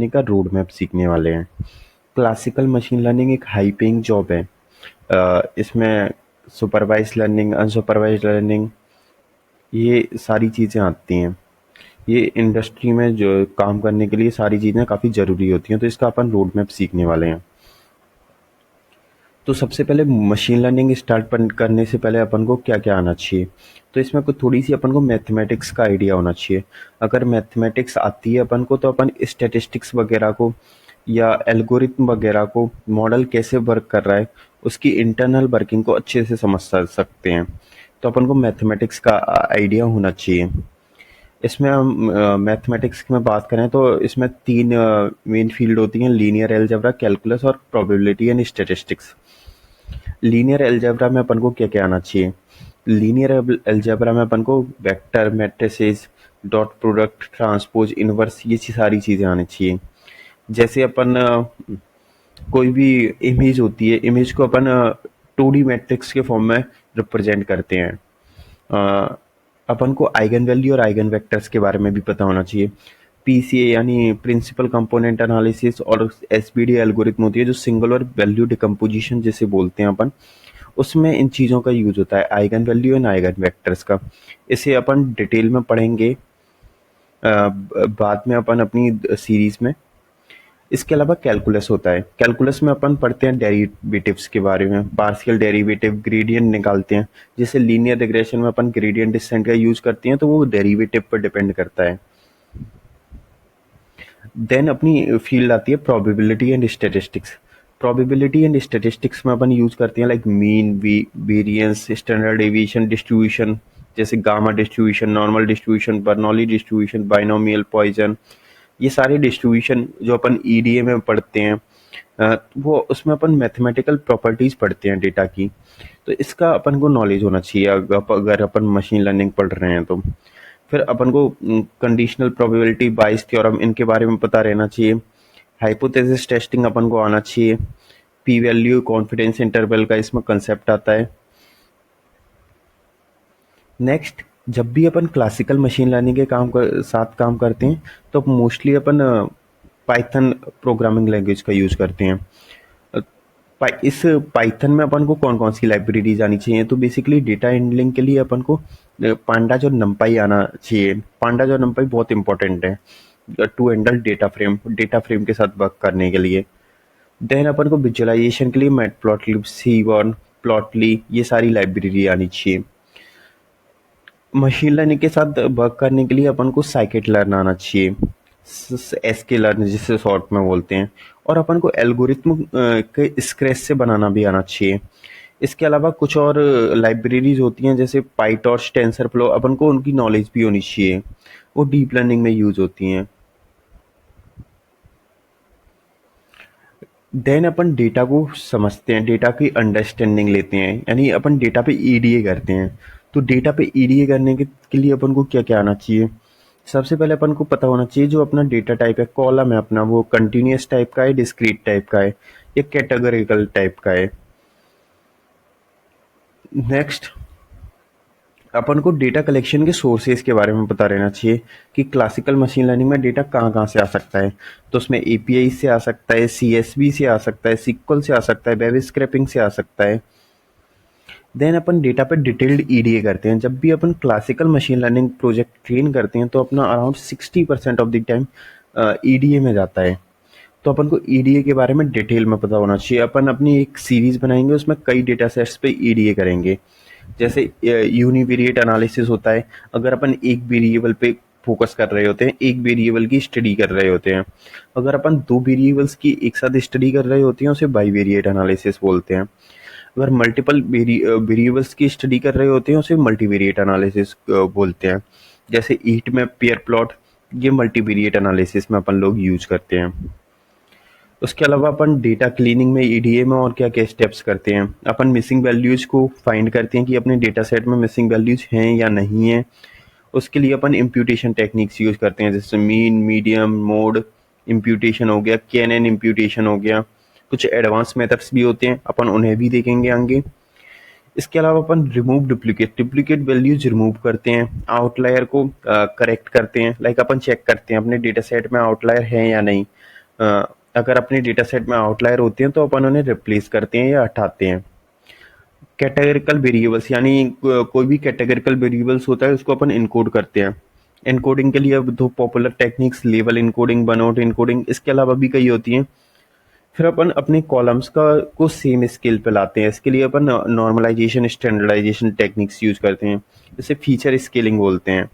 Learning का road map सीखने वाले हैं। क्लासिकल मशीन लर्निंग एक हाई पेइंग जॉब है। इसमें सुपरवाइज लर्निंग, अनसुपरवाइज लर्निंग, ये सारी चीज़ें आती हैं। ये इंडस्ट्री में जो काम करने के लिए सारी चीज़ें काफ़ी ज़रूरी होती हैं, तो इसका अपन रोड मैप सीखने वाले हैं। तो सबसे पहले मशीन लर्निंग स्टार्ट करने से पहले अपन को क्या क्या आना चाहिए, तो इसमें कुछ थोड़ी सी अपन को मैथमेटिक्स का आइडिया होना चाहिए। अगर मैथमेटिक्स आती है अपन को, तो अपन स्टैटिस्टिक्स वगैरह को या एल्गोरिथम वगैरह को, मॉडल कैसे वर्क कर रहा है, उसकी इंटरनल वर्किंग को अच्छे से समझ सकते हैं। तो अपन को मैथमेटिक्स का आइडिया होना चाहिए। इसमें हम मैथमेटिक्स में बात करें तो इसमें तीन मेन फील्ड होती हैं: लीनियर अलजेब्रा, कैलकुलस और probability and statistics. Linear algebra में अपन को क्या क्या आना चाहिए? लीनियर अलजेब्रा में अपन को vector, matrices, dot product, transpose, inverse, ये सारी चीज़ें आनी चाहिए। जैसे अपन कोई भी इमेज होती है, इमेज को अपन 2D मैट्रिक्स के फॉर्म में रिप्रेजेंट करते हैं। अपन को आइगन वैल्यू और आइगन वेक्टर्स के बारे में भी पता होना चाहिए। पीसीए यानी प्रिंसिपल कंपोनेंट एनालिसिस और एसपीडी एल्गोरिथम होती है जो सिंगल और वैल्यू डिकम्पोजिशन जैसे बोलते हैं अपन, उसमें इन चीज़ों का यूज होता है, eigen value and eigen vectors का। इसे अपन डिटेल में पढ़ेंगे बाद में अपन अपनी सीरीज में। इसके अलावा कैलकुलस होता है। कैलकुलस में अपन पढ़ते हैं डेरिवेटिव्स के बारे में, पार्शियल डेरिवेटिव, ग्रेडियंट निकालते हैं। जैसे लीनियर रिग्रेशन में अपन ग्रेडियंट डिसेंट का यूज करते हैं, तो वो डेरिवेटिव पर डिपेंड करता है। देन अपनी फील्ड आती है probability and statistics. Probability and statistics में अपन यूज करते हैं like mean, variance, standard deviation, distribution, जैसे gamma distribution, normal distribution, Bernoulli distribution, binomial, Poisson. ये सारे डिस्ट्रीब्यूशन जो अपन ईडीए में पढ़ते हैं, वो उसमें अपन मैथमेटिकल प्रॉपर्टीज पढ़ते हैं डेटा की। तो इसका अपन को नॉलेज होना चाहिए अगर अपन मशीन लर्निंग पढ़ रहे हैं तो। फिर अपन को कंडीशनल प्रोबेबिलिटी, बाइस थ्योरम, इनके बारे में पता रहना चाहिए। हाइपोथेसिस टेस्टिंग अपन को आना चाहिए। पी वैल्यू, कॉन्फिडेंस इंटरवल का इसमें कंसेप्ट आता है। नेक्स्ट, जब भी अपन क्लासिकल मशीन लर्निंग के साथ काम करते हैं, तो मोस्टली अपन पाइथन प्रोग्रामिंग लैंग्वेज का यूज करते हैं। इस पाइथन में अपन को कौन कौन सी लाइब्रेरीज आनी चाहिए, तो बेसिकली डेटा हैंडलिंग के लिए अपन को पांडाज और नंपाई आना चाहिए। पांडाज और नंपाई बहुत इंपॉर्टेंट है टू हैंडल डेटा फ्रेम के साथ वर्क करने के लिए। देन अपन को विजुअलाइजेशन के लिए मैटप्लॉटलिब, सीबॉर्न, प्लॉटली, ये सारी लाइब्रेरी आनी चाहिए। मशीन लर्निंग के साथ वर्क करने के लिए अपन को साइकिट लर्न आना चाहिए, एसके लर्न जिसे शॉर्ट में बोलते हैं। और अपन को एल्गोरिथम के स्क्रैच से बनाना भी आना चाहिए। इसके अलावा कुछ और लाइब्रेरीज होती हैं जैसे पाइटॉर्च, टेंसरफ्लो, अपन को उनकी नॉलेज भी होनी चाहिए, वो डीप लर्निंग में यूज होती हैं। देन अपन डेटा को समझते हैं, डेटा की अंडरस्टैंडिंग लेते हैं, यानी अपन डेटा पे ईडीए करते हैं। तो डेटा पे ईडीए करने के लिए अपन को क्या क्या आना चाहिए? सबसे पहले अपन को पता होना चाहिए जो अपना डेटा टाइप है, कॉलम है अपना, वो कंटिन्यूअस टाइप का है, डिस्क्रीट टाइप का है, या कैटेगोरिकल टाइप का है। नेक्स्ट, अपन को डेटा कलेक्शन के सोर्सेज के बारे में पता रहना चाहिए कि क्लासिकल मशीन लर्निंग में डेटा कहाँ कहाँ से आ सकता है। तो उसमें एपीआई से आ सकता है, सीएसवी से आ सकता है, सिक्वल से आ सकता है, वेब स्क्रैपिंग से आ सकता है। देन अपन डेटा पे डिटेल्ड ईडीए करते हैं। जब भी अपन classical machine learning project train करते हैं, तो अपना around 60% of the time EDA में जाता है। तो अपन को ईडीए के बारे में डिटेल में पता होना चाहिए। अपन अपनी एक सीरीज बनाएंगे, उसमें कई डेटा सेट्स पे ईडीए करेंगे। जैसे यूनिवेरिएट एनालिसिस होता है, अगर अपन एक वेरिएबल पे फोकस कर रहे होते हैं, एक वेरिएबल की स्टडी कर रहे होते हैं। अगर अपन दो वेरिएबल्स की एक साथ स्टडी कर रहे होते हैं, उसे बाईवेरिएट एनालिसिस बोलते हैं। अगर मल्टीपल वेरिएबल्स की स्टडी कर रहे होते हैं, उसे मल्टीवेरिएट एनालिसिस बोलते हैं। जैसे हीट मैप, पेयर प्लॉट, ये मल्टीवेरिएट एनालिसिस में अपन लोग यूज करते हैं। उसके अलावा अपन डेटा क्लीनिंग में, ईडीए में और क्या क्या स्टेप्स करते हैं? अपन मिसिंग वैल्यूज को फाइंड करते हैं कि अपने डेटा सेट में मिसिंग वैल्यूज हैं या नहीं है। उसके लिए अपन इम्प्यूटेशन टेक्निक्स यूज करते हैं, जैसे मीन, मीडियम, मोड इम्प्यूटेशन हो गया, केएनएन इम्प्यूटेशन हो गया। कुछ एडवांस मेथड्स भी होते हैं, अपन उन्हें भी देखेंगे आगे। इसके अलावा अपन रिमूव डुप्लीकेट वैल्यूज रिमूव करते हैं, आउटलायर को करेक्ट करते हैं। लाइक अपन चेक करते हैं अपने डेटा सेट में आउटलायर है या नहीं। अगर अपने डेटा सेट में आउटलायर होते हैं तो अपन उन्हें रिप्लेस करते हैं या हटाते हैं। कैटेगरिकल वेरिएबल्स यानी कोई भी कैटेगरिकल वेरिएबल्स होता है उसको अपन इनकोड करते हैं। इनकोडिंग के लिए अब दो popular techniques level encoding, Banot encoding, इसके अलावा भी कई होती हैं। फिर अपन अपने कॉलम्स का को सेम स्केल पे लाते हैं। इसके लिए अपन नॉर्मलाइजेशन स्टैंडर्डाइजेशन टेक्निक्स यूज करते हैं, इसे फीचर स्केलिंग बोलते हैं।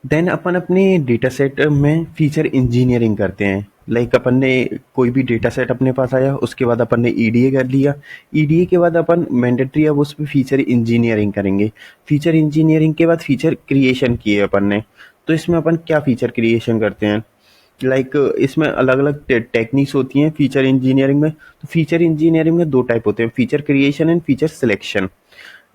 देन अपन अपने डेटा सेट में फीचर इंजीनियरिंग करते हैं। लाइक अपन ने कोई भी डेटा सेट अपने पास आया, उसके बाद अपन ने ईडीए कर लिया। ईडीए के बाद अपन मैंडेटरी अब उस पर फीचर इंजीनियरिंग करेंगे। फीचर इंजीनियरिंग के बाद फीचर क्रिएशन किए अपन ने, तो इसमें अपन क्या फीचर क्रिएशन करते हैं। इसमें अलग अलग टेक्निक्स होती हैं फीचर इंजीनियरिंग में। तो फीचर इंजीनियरिंग में दो टाइप होते हैं, feature creation and feature selection.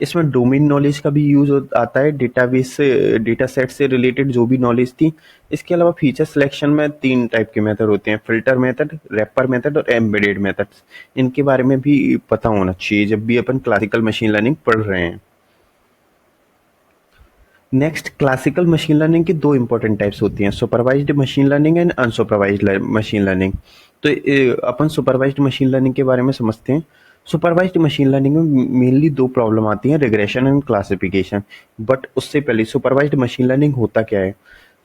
इसमें डोमेन नॉलेज का भी यूज आता है, डेटाबेस से डेटा सेट से रिलेटेड जो भी नॉलेज थी। इसके अलावा फीचर सिलेक्शन में तीन टाइप के मेथड होते हैं, फिल्टर मेथड, रैपर मेथड और एम्बेडेड मेथड्स। इनके बारे में भी पता होना चाहिए जब भी अपन क्लासिकल मशीन लर्निंग पढ़ रहे हैं। नेक्स्ट, क्लासिकल मशीन लर्निंग की दो इंपॉर्टेंट टाइप्स होती हैं, supervised machine learning and unsupervised machine learning. तो अपन सुपरवाइज्ड मशीन लर्निंग के बारे में समझते हैं। सुपरवाइज्ड मशीन लर्निंग में मेनली दो प्रॉब्लम आती हैं, रिग्रेशन एंड क्लासिफिकेशन। बट उससे पहले सुपरवाइज्ड मशीन लर्निंग होता क्या है।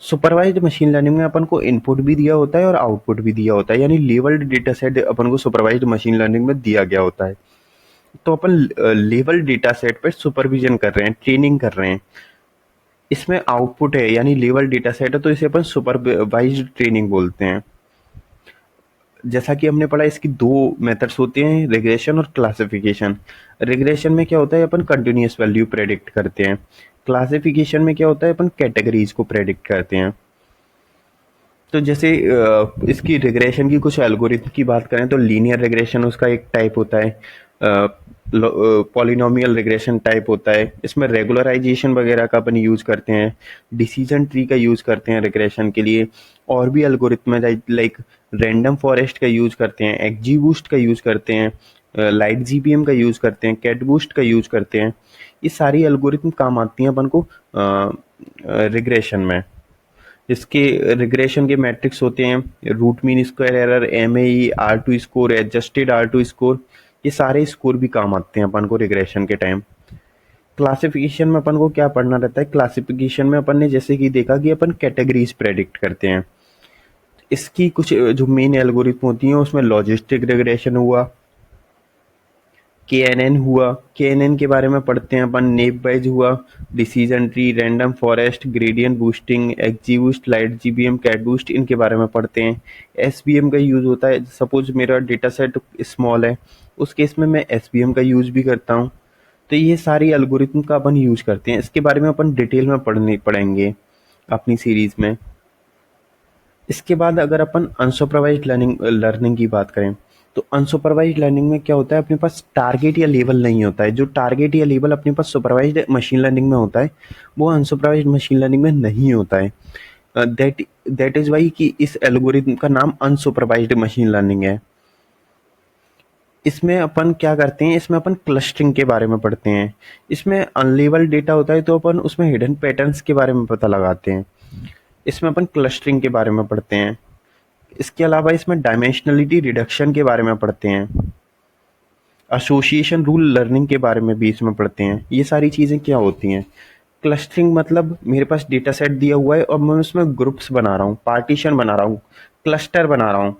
सुपरवाइज्ड मशीन लर्निंग में अपन को इनपुट भी दिया होता है और आउटपुट भी दिया होता है, यानी लेवल्ड डेटा सेट अपन को सुपरवाइज्ड मशीन लर्निंग में दिया गया होता है। तो अपन लेवल डेटा सेट पर सुपरविजन कर रहे हैं, ट्रेनिंग कर रहे हैं। इसमें आउटपुट है यानी लेवल डेटा सेट है, तो इसे अपन सुपरवाइज्ड ट्रेनिंग बोलते हैं। जैसा कि हमने पढ़ा, इसकी दो मेथड्स होते हैं, रिग्रेशन और क्लासिफिकेशन। रिग्रेशन में क्या होता है, अपन कंटिन्यूअस वैल्यू प्रेडिक्ट करते हैं। क्लासिफिकेशन में क्या होता है, अपन कैटेगरीज को प्रेडिक्ट करते हैं। तो जैसे इसकी रिग्रेशन की कुछ एल्गोरिथम की बात करें तो लीनियर रिग्रेशन उसका एक टाइप होता है, पॉलिनोमियल रिग्रेशन टाइप होता है। इसमें रेगुलराइजेशन वगैरह का अपन यूज करते हैं, डिसीजन ट्री का यूज करते हैं रिग्रेशन के लिए। और भी एल्गोरिथम है लाइक रैंडम फॉरेस्ट का यूज करते हैं, एक्जीबूस्ट का यूज करते हैं, लाइट जीपीएम का यूज करते हैं, कैटबूस्ट का यूज करते हैं। ये सारी एल्गोरिथम काम आती हैं अपन को रिग्रेशन में। इसके रिग्रेशन के मैट्रिक्स होते हैं root mean square error, MAE, R2 score, adjusted R2 score. ये सारे स्कोर भी काम आते हैं अपन को रिग्रेशन के टाइम। क्लासिफिकेशन में अपन को क्या पढ़ना रहता है, क्लासिफिकेशन में अपन ने जैसे कि देखा कि अपन कैटेगरीज प्रेडिक्ट करते हैं। इसकी कुछ जो मेन एल्गोरिथम होती हैं उसमें लॉजिस्टिक रिग्रेशन हुआ, KNN हुआ, KNN के बारे में पढ़ते हैं अपन, नेप वाइज हुआ, decision tree, random forest, gradient boosting, XGBoost, LightGBM, CatBoost, इनके बारे में पढ़ते हैं। SVM का यूज होता है, सपोज मेरा डेटा सेट स्मॉल है, उस केस में मैं SVM का यूज भी करता हूँ। तो ये सारी एल्गोरिथम का अपन यूज करते हैं। इसके बारे में अपन डिटेल में पढ़ेंगे अपनी सीरीज में। इसके बाद अगर अपन अनसुपरवाइज्ड लर्निंग की बात करें तो अनसुपरवाइज्ड लर्निंग में क्या होता है, अपने पास टारगेट या लेबल नहीं होता है। जो टारगेट या लेबल अपने पास सुपरवाइज्ड मशीन लर्निंग में होता है वो अनसुपरवाइज्ड मशीन लर्निंग में नहीं होता है। दैट इज वाई कि इस एल्गोरिथम का नाम अनसुपरवाइज्ड मशीन लर्निंग है। इसमें अपन क्या करते हैं, इसमें अपन क्लस्टरिंग के बारे में पढ़ते हैं। इसमें अनलेबल्ड डेटा होता है तो अपन उसमें हिडन पैटर्न्स के बारे में पता लगाते हैं। इसमें अपन क्लस्टरिंग के बारे में पढ़ते हैं। इसके अलावा इसमें डायमेंशनलिटी रिडक्शन के बारे में पढ़ते हैं। एसोसिएशन रूल लर्निंग के बारे में भी इसमें पढ़ते हैं। ये सारी चीज़ें क्या होती हैं, क्लस्टरिंग मतलब मेरे पास डेटा सेट दिया हुआ है और मैं उसमें ग्रुप्स बना रहा हूँ, पार्टीशन बना रहा हूँ, क्लस्टर बना रहा हूँ।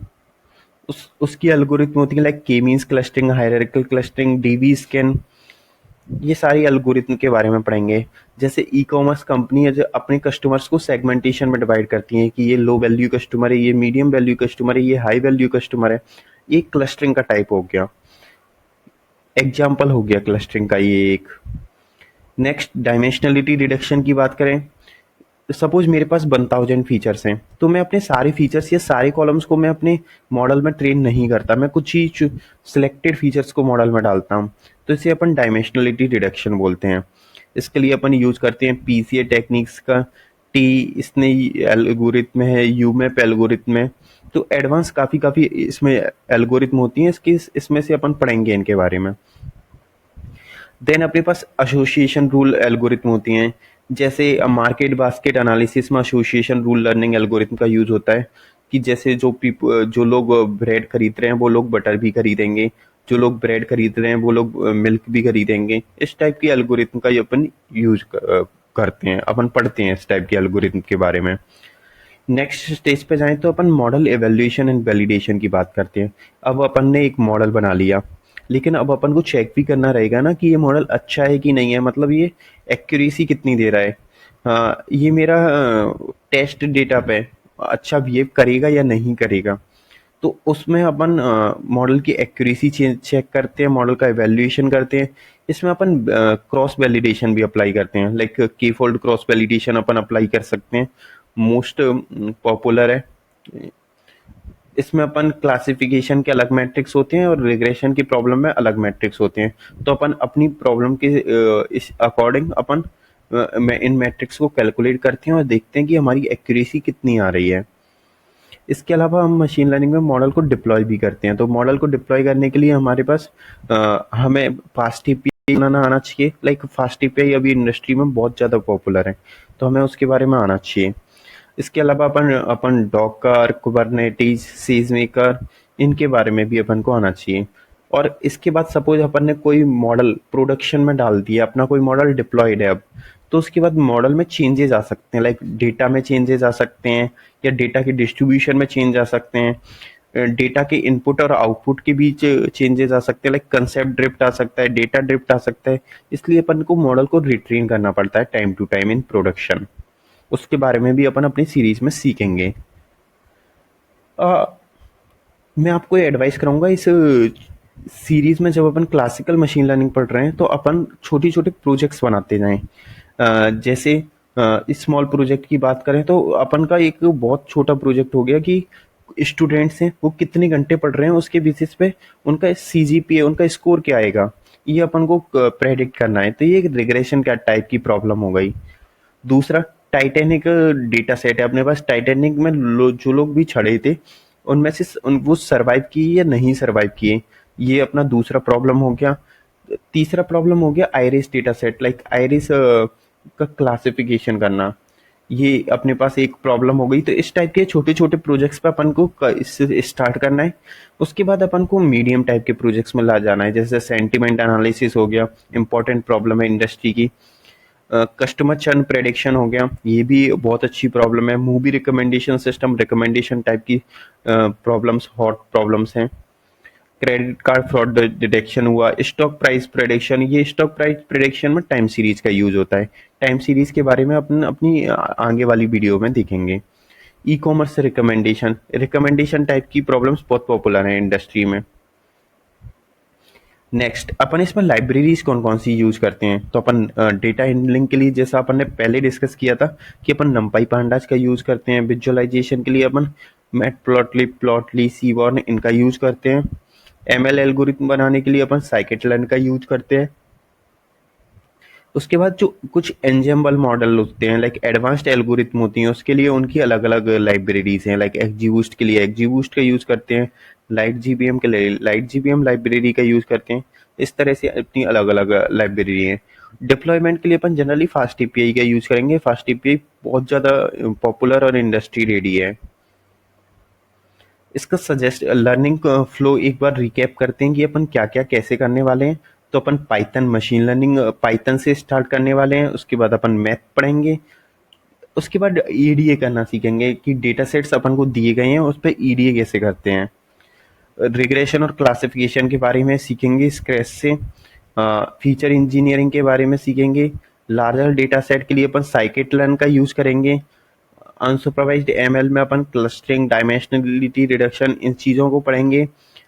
उसकी एल्गोरिथम होती है लाइक के means clustering, hierarchical clustering, dB scan. ये सारी एल्गोरिथम के बारे में पढ़ेंगे। जैसे ई कॉमर्स कंपनी है जो अपने कस्टमर्स को सेगमेंटेशन में डिवाइड करती हैं कि ये लो वैल्यू कस्टमर है, ये मीडियम वैल्यू कस्टमर है, ये हाई वैल्यू कस्टमर है। ये क्लस्टरिंग का टाइप हो गया, एग्जाम्पल हो गया क्लस्टरिंग का ये एक। नेक्स्ट, डायमेंशनलिटी रिडक्शन की बात करें, सपोज मेरे पास 1000 फीचर्स हैं तो मैं अपने सारे फीचर्स या सारे कॉलम्स को मैं अपने मॉडल में ट्रेन नहीं करता, मैं कुछ ही सिलेक्टेड फीचर्स को मॉडल में डालता हूँ। तो इसे अपन डायमेंशनलिटी रिडक्शन बोलते हैं। इसके लिए अपन यूज करते हैं PCA टेक्निक्स का, टी इसने एल्गोरिथम है, यूमैप एल्गोरिथम है। तो एडवांस काफ़ी इसमें एल्गोरिथम होती हैं, इसमें से अपन पढ़ेंगे इनके बारे में। देन अपने पास एसोसिएशन रूल एल्गोरिथम होती हैं, जैसे मार्केट बास्केट एनालिसिस में एसोसिएशन रूल लर्निंग एल्गोरिथम का यूज होता है कि जैसे जो लोग ब्रेड खरीद रहे हैं वो लोग बटर भी खरीदेंगे, जो लोग ब्रेड खरीद रहे हैं वो लोग मिल्क भी खरीदेंगे। इस टाइप की एल्गोरिथम का ये अपन यूज करते हैं, अपन पढ़ते हैं इस टाइप के एल्गोरिथम के बारे में। नेक्स्ट स्टेज पे जाएं तो अपन मॉडल एवेल्यूएशन एंड वैलिडेशन की बात करते हैं। अब अपन ने एक मॉडल बना लिया, लेकिन अब अपन को चेक भी करना रहेगा ना कि ये मॉडल अच्छा है कि नहीं है, मतलब ये एक्यूरेसी कितनी दे रहा है। हाँ, ये मेरा टेस्ट डेटा पे अच्छा बिहेव करेगा या नहीं करेगा। तो उसमें अपन मॉडल की एक्यूरेसी चेक करते हैं, मॉडल का एवेल्यूएशन करते हैं। इसमें अपन क्रॉस वैलिडेशन भी अप्लाई करते हैं, लाइक की फोल्ड क्रॉस वैलिडेशन अपन अप्लाई कर सकते हैं, मोस्ट पॉपुलर है। इसमें अपन क्लासिफिकेशन के अलग मैट्रिक्स होते हैं और रिग्रेशन की प्रॉब्लम में अलग मैट्रिक्स होते हैं। तो अपन अपनी प्रॉब्लम के इस अकॉर्डिंग अपन इन मैट्रिक्स को कैलकुलेट करते हैं और देखते हैं कि हमारी एक्यूरेसी कितनी आ रही है। इसके अलावा हम मशीन लर्निंग में मॉडल को डिप्लॉय भी करते हैं। तो मॉडल को डिप्लॉय करने के लिए हमारे पास हमें फास्ट एपीआई बनाना आना चाहिए। लाइक फास्ट एपीआई अभी इंडस्ट्री में बहुत ज़्यादा पॉपुलर है, तो हमें उसके बारे में आना चाहिए। इसके अलावा अपन अपन डॉकर, कुबरनेटिस, सीजमेकर, इनके बारे में भी अपन को आना चाहिए। और इसके बाद सपोज अपन ने कोई मॉडल प्रोडक्शन में डाल दिया, अपना कोई मॉडल डिप्लॉयड है अब, तो उसके बाद मॉडल में चेंजेस आ सकते हैं, लाइक डेटा में चेंजेस आ सकते हैं या डेटा के डिस्ट्रीब्यूशन में चेंज आ सकते हैं, डेटा के इनपुट और आउटपुट के बीच चेंजेस आ सकते हैं, लाइक कंसेप्ट ड्रिफ्ट आ सकता है, डेटा ड्रिफ्ट आ सकता है। इसलिए अपन को मॉडल को रिट्रेन करना पड़ता है time to time in production. उसके बारे में भी अपन अपनी सीरीज में सीखेंगे। अ, मैं आपको ये एडवाइस करूंगा, इस सीरीज में जब अपन क्लासिकल मशीन लर्निंग पढ़ रहे हैं तो अपन छोटे छोटे प्रोजेक्ट्स बनाते जाएं। जैसे स्मॉल प्रोजेक्ट की बात करें तो अपन का एक बहुत छोटा प्रोजेक्ट हो गया कि स्टूडेंट्स हैं वो कितने घंटे पढ़ रहे हैं, उसके बेसिस पे उनका सीजीपीए, उनका स्कोर क्या आएगा, ये अपन को प्रेडिक्ट करना है। तो ये एक रिग्रेशन का टाइप की प्रॉब्लम हो गई। दूसरा, टाइटैनिक डेटा सेट है अपने पास। टाइटैनिक में जो लोग भी चढ़े थे उनमें से वो सरवाइव किए या नहीं सरवाइव किए, ये अपना दूसरा प्रॉब्लम हो गया। तीसरा प्रॉब्लम हो गया iris data set, like iris का क्लासिफिकेशन करना, ये अपने पास एक प्रॉब्लम हो गई। तो इस टाइप के छोटे छोटे प्रोजेक्ट्स पे अपन को इससे स्टार्ट करना है। उसके बाद अपन को मीडियम टाइप के प्रोजेक्ट्स में ला जाना है, जैसे सेंटिमेंट एनालिसिस हो गया, इंपॉर्टेंट प्रॉब्लम है इंडस्ट्री की। कस्टमर चर्न प्रेडिक्शन हो गया, ये भी बहुत अच्छी प्रॉब्लम है। Movie recommendation system, recommendation type की प्रॉब्लम्स हॉट प्रॉब्लम्स हैं। क्रेडिट कार्ड फ्रॉड डिटेक्शन हुआ। स्टॉक प्राइस प्रेडिक्शन, ये स्टॉक प्राइस प्रेडिक्शन में टाइम सीरीज का यूज होता है। टाइम सीरीज के बारे में अपन अपनी आगे वाली वीडियो में देखेंगे। E commerce recommendation, recommendation type की प्रॉब्लम्स बहुत पॉपुलर हैं इंडस्ट्री में। नेक्स्ट, अपन इसमें लाइब्रेरीज कौन कौन सी यूज करते हैं। तो अपन डेटा हैंडलिंग के लिए, जैसा अपन ने पहले डिस्कस किया था कि अपन नंपाई पांडास का यूज करते हैं। विजुअलाइजेशन के लिए अपन मैटप्लॉटली, प्लॉटली, सीबॉर्न, इनका यूज करते हैं। एमएल एल्गोरिथम बनाने के लिए अपन साइकिट-लर्न का यूज करते हैं। उसके बाद जो कुछ एंजेम्बल मॉडल होते हैं, लाइक एडवांस्ड एल्गोरिथम होती हैं, उसके लिए उनकी अलग अलग लाइब्रेरीज हैं। लाइक एक्जीबूस्ट के लिए एक्जीबूस्ट का यूज करते हैं, लाइट जीबीएम के लिए लाइट जीबीएम लाइब्रेरी का यूज करते हैं। इस तरह से अपनी अलग अलग लाइब्रेरी है। डिप्लॉयमेंट के लिए अपन जनरली फास्ट एपीआई का यूज करेंगे। फास्ट एपीआई बहुत ज़्यादा पॉपुलर और इंडस्ट्री रेडी है। इसका सजेस्ट लर्निंग फ्लो एक बार रिकैप करते हैं कि अपन क्या क्या कैसे करने वाले हैं। तो अपन पाइथन मशीन लर्निंग पाइथन से स्टार्ट करने वाले हैं। उसके बाद अपन मैथ पढ़ेंगे। उसके बाद ईडीए करना सीखेंगे कि डेटा सेट्स अपन को दिए गए हैं उस पर ईडीए कैसे करते हैं। रिग्रेशन और क्लासिफिकेशन के बारे में सीखेंगे स्क्रैच से। फीचर इंजीनियरिंग के बारे में सीखेंगे। लार्जर डेटा सेट के लिए अपन साइकिट लर्न का यूज करेंगे। अनसुपरवाइज्ड एमएल में अपन क्लस्टरिंग, डायमेंशनलिटी रिडक्शन, इन चीज़ों को पढ़ेंगे।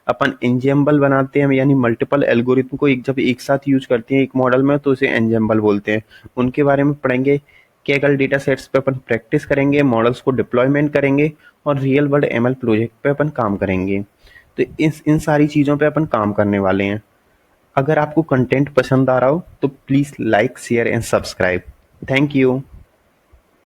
अपन एंजेम्बल बनाते हैं, यानी मल्टीपल एल्गोरिथम को जब एक साथ यूज करते हैं एक मॉडल में तो उसे एंजेम्बल बोलते हैं, उनके बारे में पढ़ेंगे। केगल डेटा सेट्स पे अपन प्रैक्टिस करेंगे, मॉडल्स को डिप्लॉयमेंट करेंगे और रियल वर्ल्ड एमएल प्रोजेक्ट पे अपन काम करेंगे। तो इन सारी चीज़ों पे अपन काम करने वाले हैं। अगर आपको कंटेंट पसंद आ रहा हो तो please like, share and subscribe. Thank you.